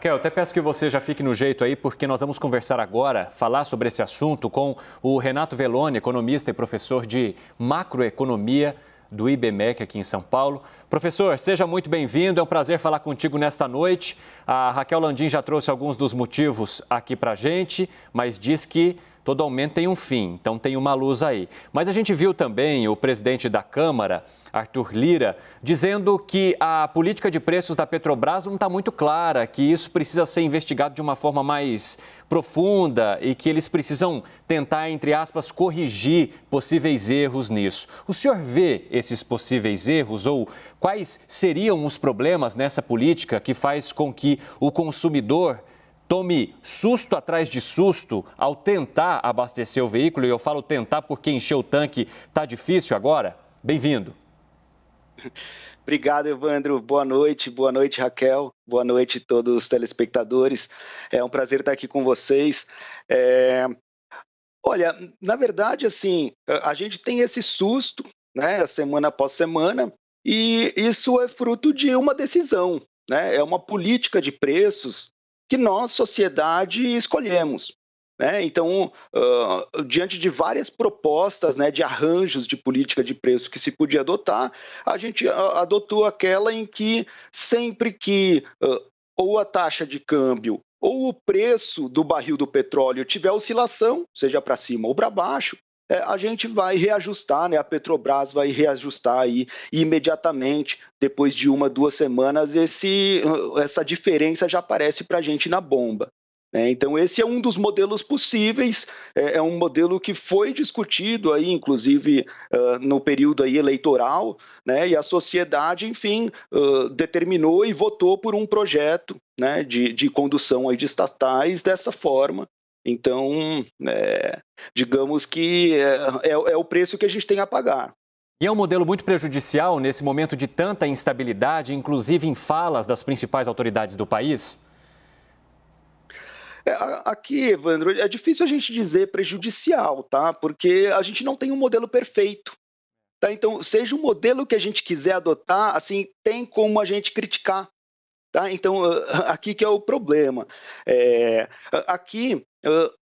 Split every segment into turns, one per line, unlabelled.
Raquel, até peço que você já fique no jeito aí, porque nós vamos conversar agora, falar sobre esse assunto com o Renato Veloni, economista e professor de macroeconomia do IBMEC aqui em São Paulo. Professor, seja muito bem-vindo, é um prazer falar contigo nesta noite. A Raquel Landim já trouxe alguns dos motivos aqui pra gente, mas diz que todo aumento tem um fim, então tem uma luz aí. Mas a gente viu também o presidente da Câmara, Arthur Lira, dizendo que a política de preços da Petrobras não está muito clara, que isso precisa ser investigado de uma forma mais profunda e que eles precisam tentar, entre aspas, corrigir possíveis erros nisso. O senhor vê esses possíveis erros ou quais seriam os problemas nessa política que faz com que o consumidor tome susto atrás de susto ao tentar abastecer o veículo? E eu falo tentar porque encher o tanque está difícil agora. Bem-vindo.
Obrigado, Evandro. Boa noite, Raquel. Boa noite a todos os telespectadores. É um prazer estar aqui com vocês. Olha, na verdade, assim, a gente tem esse susto, né, semana após semana, e isso é fruto de uma decisão, né? É uma política de preços que nós, sociedade, escolhemos. Né? Então, diante de várias propostas, né, de arranjos de política de preço que se podia adotar, a gente adotou aquela em que sempre que ou a taxa de câmbio ou o preço do barril do petróleo tiver oscilação, seja para cima ou para baixo, a gente vai reajustar, né? A Petrobras vai reajustar aí imediatamente, depois de 1, 2 semanas, essa diferença já aparece para a gente na bomba. Então, esse é um dos modelos possíveis, é um modelo que foi discutido, aí, inclusive, no período aí eleitoral, né, e a sociedade, enfim, determinou e votou por um projeto, né, de condução aí de estatais dessa forma. Então, digamos que é o preço que a gente tem a pagar.
E é um modelo muito prejudicial nesse momento de tanta instabilidade, inclusive em falas das principais autoridades do país?
Aqui, Evandro, é difícil a gente dizer prejudicial, tá? Porque a gente não tem um modelo perfeito. Tá? Então, seja o modelo que a gente quiser adotar, assim, tem como a gente criticar. Tá? Então, aqui que é o problema. Aqui,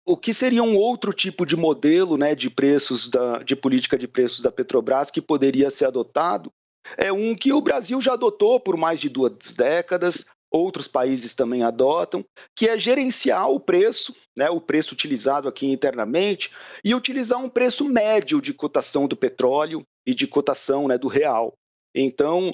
o que seria um outro tipo de modelo, né, de preços, de política de preços da Petrobras que poderia ser adotado, é um que o Brasil já adotou por mais de 2 décadas, outros países também adotam, que é gerenciar o preço, né, o preço utilizado aqui internamente, e utilizar um preço médio de cotação do petróleo e de cotação, né, do real. Então,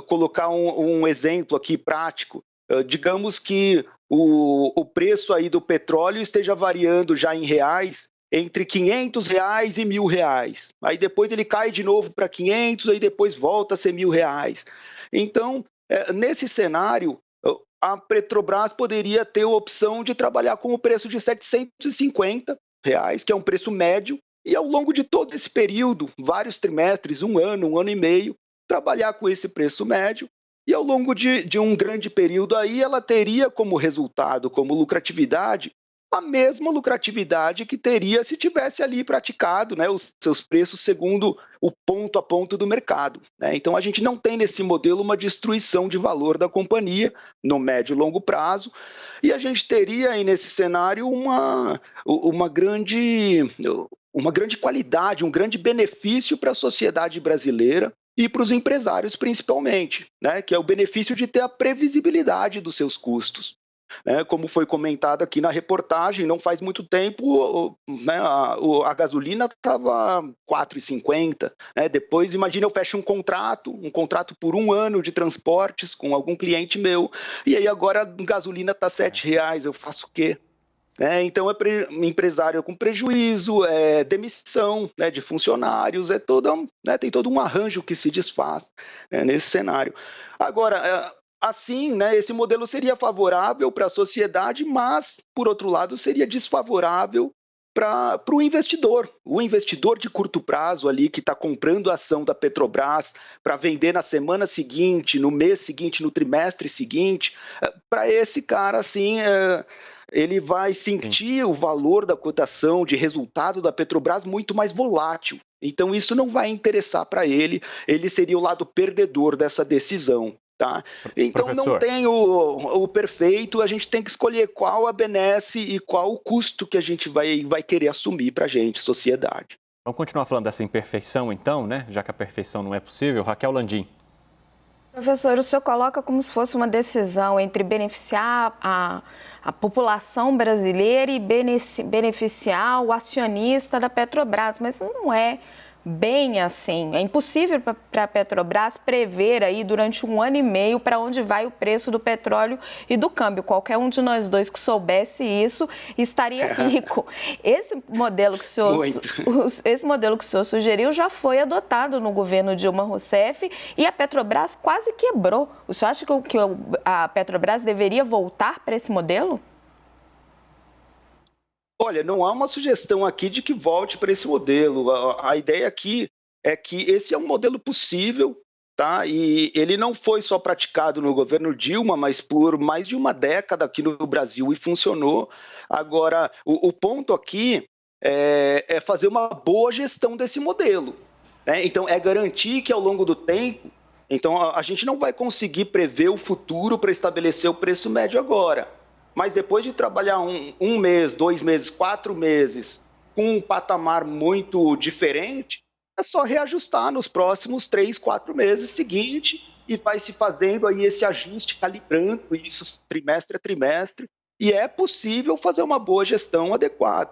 colocar um exemplo aqui prático, digamos que o preço aí do petróleo esteja variando já em reais entre R$ 500 e R$ 1.000. Aí depois ele cai de novo para 500, aí depois volta a ser R$ 1.000. Então, nesse cenário, a Petrobras poderia ter a opção de trabalhar com o preço de R$ 750, que é um preço médio, e ao longo de todo esse período, vários trimestres, 1 ano e meio, trabalhar com esse preço médio, e ao longo de um grande período aí, ela teria como resultado, como lucratividade, a mesma lucratividade que teria se tivesse ali praticado, né, os seus preços segundo o ponto a ponto do mercado. Né? Então, a gente não tem nesse modelo uma destruição de valor da companhia no médio e longo prazo, e a gente teria aí nesse cenário uma grande qualidade, um grande benefício para a sociedade brasileira e para os empresários principalmente, né? Que é o benefício de ter a previsibilidade dos seus custos. Como foi comentado aqui na reportagem, não faz muito tempo, né, a gasolina estava R$ 4,50. Né? Depois, imagina, eu fecho um contrato por 1 ano de transportes com algum cliente meu, e aí agora a gasolina está R$ 7,00, eu faço o quê? Então, empresário com prejuízo, demissão, né, de funcionários, tem todo um arranjo que se desfaz, né, nesse cenário. Agora, assim, né, esse modelo seria favorável para a sociedade, mas, por outro lado, seria desfavorável para o investidor de curto prazo ali que está comprando a ação da Petrobras para vender na semana seguinte, no mês seguinte, no trimestre seguinte. Para esse cara, assim, ele vai sentir o valor da cotação de resultado da Petrobras muito mais volátil. Então, isso não vai interessar para ele, ele seria o lado perdedor dessa decisão. Tá? Então não
Professor,
tem o perfeito, a gente tem que escolher qual a benesse e qual o custo que a gente vai querer assumir para a gente, sociedade.
vamos continuar falando dessa imperfeição então, né? Já que a perfeição não é possível. Raquel Landim.
Professor, o senhor coloca como se fosse uma decisão entre beneficiar a população brasileira e beneficiar o acionista da Petrobras, mas não é bem assim. É impossível para a Petrobras prever aí durante 1 ano e meio para onde vai o preço do petróleo e do câmbio. Qualquer um de nós dois que soubesse isso estaria rico. Esse modelo que o senhor sugeriu já foi adotado no governo Dilma Rousseff e a Petrobras quase quebrou. O senhor acha que a Petrobras deveria voltar para esse modelo?
Olha, não há uma sugestão aqui de que volte para esse modelo. A ideia aqui é que esse é um modelo possível, tá? E ele não foi só praticado no governo Dilma, mas por mais de uma década aqui no Brasil e funcionou. Agora, o ponto aqui é fazer uma boa gestão desse modelo, né? Então, é garantir que ao longo do tempo, então a gente não vai conseguir prever o futuro para estabelecer o preço médio agora. Mas depois de trabalhar um mês, 2 meses, 4 meses, com um patamar muito diferente, é só reajustar nos próximos 3, 4 meses seguintes e vai se fazendo aí esse ajuste, calibrando isso trimestre a trimestre, e é possível fazer uma boa gestão adequada.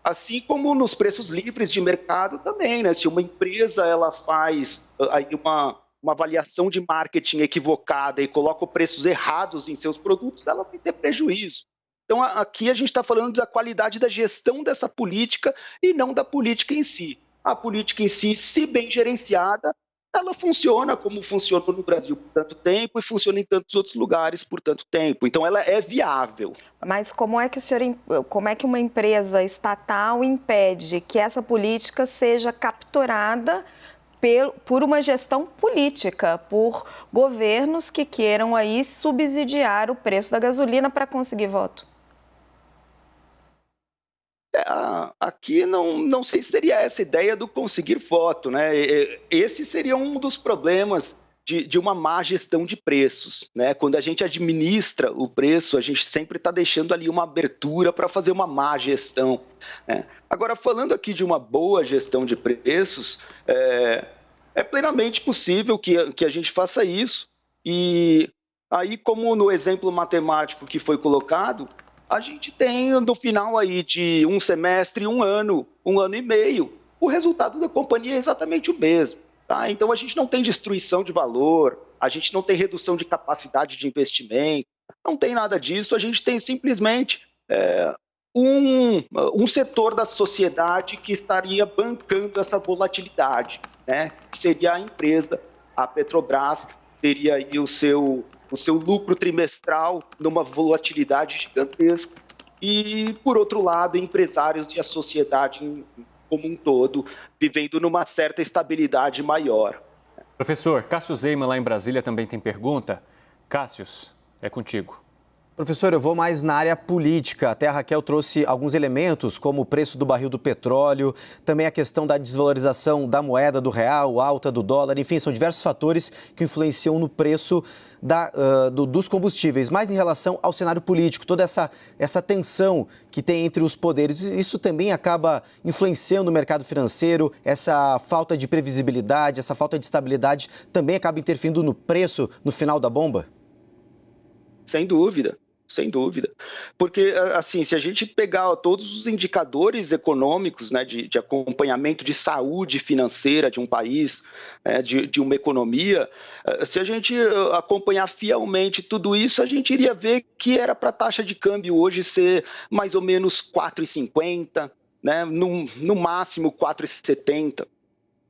Assim como nos preços livres de mercado também, né? Se uma empresa ela faz aí uma avaliação de marketing equivocada e coloca preços errados em seus produtos, ela vai ter prejuízo. Então, aqui a gente está falando da qualidade da gestão dessa política e não da política em si. A política em si, se bem gerenciada, ela funciona como funcionou no Brasil por tanto tempo e funciona em tantos outros lugares por tanto tempo. Então, ela é viável.
Mas como é que uma empresa estatal impede que essa política seja capturada por uma gestão política, por governos que queiram aí subsidiar o preço da gasolina para conseguir voto?
Aqui não sei se seria essa ideia do conseguir voto, né? Esse seria um dos problemas de uma má gestão de preços, né? Quando a gente administra o preço, a gente sempre está deixando ali uma abertura para fazer uma má gestão, né? Agora, falando aqui de uma boa gestão de preços, é plenamente possível que a gente faça isso. E aí, como no exemplo matemático que foi colocado, a gente tem no final aí de um semestre, 1 ano, 1 ano e meio, o resultado da companhia é exatamente o mesmo. Tá? Então, a gente não tem destruição de valor, a gente não tem redução de capacidade de investimento, não tem nada disso, a gente tem simplesmente um setor da sociedade que estaria bancando essa volatilidade, né? Que seria a empresa, a Petrobras, teria aí o seu lucro trimestral numa volatilidade gigantesca e, por outro lado, empresários e a sociedade como um todo vivendo numa certa estabilidade maior.
Professor, Cássio Zeiman lá em Brasília também tem pergunta. Cássius, é contigo.
Professor, eu vou mais na área política. Até a Raquel trouxe alguns elementos, como o preço do barril do petróleo, também a questão da desvalorização da moeda, do real, alta do dólar, enfim, são diversos fatores que influenciam no preço dos combustíveis. Mas em relação ao cenário político, toda essa tensão que tem entre os poderes, isso também acaba influenciando o mercado financeiro, essa falta de previsibilidade, essa falta de estabilidade também acaba interferindo no preço no final da bomba?
Sem dúvida. Sem dúvida. Porque, assim, se a gente pegar todos os indicadores econômicos, né, de acompanhamento de saúde financeira de um país, de uma economia, se a gente acompanhar fielmente tudo isso, a gente iria ver que era para a taxa de câmbio hoje ser mais ou menos 4,50, né, no máximo 4,70.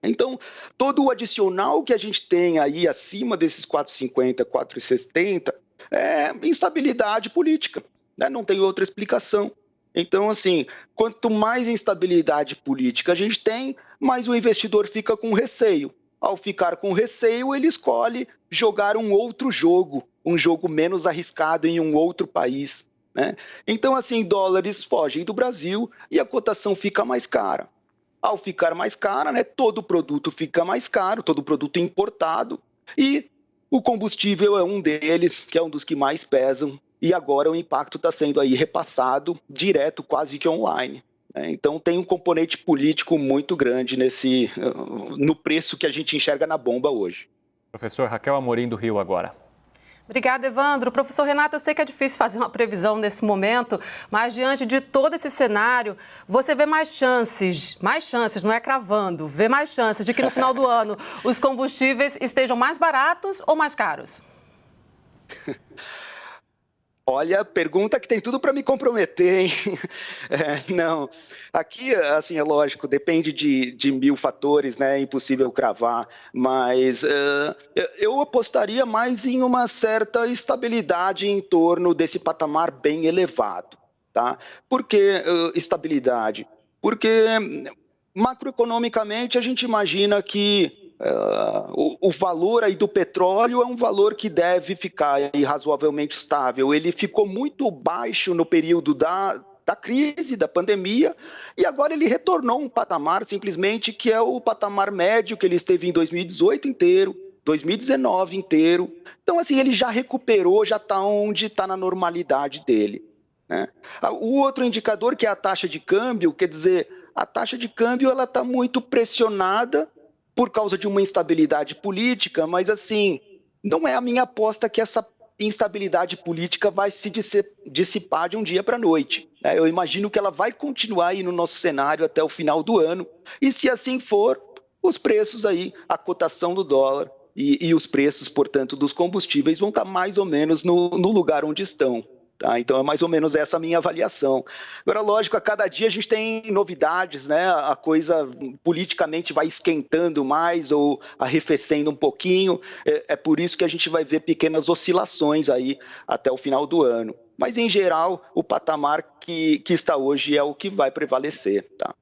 Então, todo o adicional que a gente tem aí acima desses 4,50, 4,60, é instabilidade política, né? Não tem outra explicação. Então, assim, quanto mais instabilidade política a gente tem, mais o investidor fica com receio. Ao ficar com receio, ele escolhe jogar um outro jogo, um jogo menos arriscado em um outro país, né? Então, assim, dólares fogem do Brasil e a cotação fica mais cara. Ao ficar mais cara, né, todo produto fica mais caro, todo produto importado, e O combustível é um deles, que é um dos que mais pesam, e agora o impacto está sendo aí repassado direto, quase que online. Então tem um componente político muito grande no preço que a gente enxerga na bomba hoje.
Professor Raquel Amorim do Rio agora.
Obrigada, Evandro. Professor Renato, eu sei que é difícil fazer uma previsão nesse momento, mas diante de todo esse cenário, você vê mais chances, não é cravando, vê mais chances de que no final do ano os combustíveis estejam mais baratos ou mais caros?
Olha, pergunta que tem tudo para me comprometer, hein? Não, aqui, assim, é lógico, depende de mil fatores, né? É impossível cravar, mas eu apostaria mais em uma certa estabilidade em torno desse patamar bem elevado, tá? Por que estabilidade? Porque macroeconomicamente a gente imagina que o valor aí do petróleo é um valor que deve ficar aí razoavelmente estável. Ele ficou muito baixo no período da crise, da pandemia, e agora ele retornou um patamar simplesmente que é o patamar médio que ele esteve em 2018 inteiro, 2019 inteiro. Então, assim, ele já recuperou, já está onde está na normalidade dele, né? O outro indicador, que é a taxa de câmbio, quer dizer, a taxa de câmbio ela está muito pressionada por causa de uma instabilidade política, mas assim, não é a minha aposta que essa instabilidade política vai se dissipar de um dia para a noite. Eu imagino que ela vai continuar aí no nosso cenário até o final do ano, e se assim for, os preços aí, a cotação do dólar e os preços, portanto, dos combustíveis vão estar mais ou menos no lugar onde estão. Tá? Então é mais ou menos essa a minha avaliação. Agora, lógico, a cada dia a gente tem novidades, né? A coisa politicamente vai esquentando mais ou arrefecendo um pouquinho. É por isso que a gente vai ver pequenas oscilações aí até o final do ano. Mas, em geral, o patamar que está hoje é o que vai prevalecer. Tá?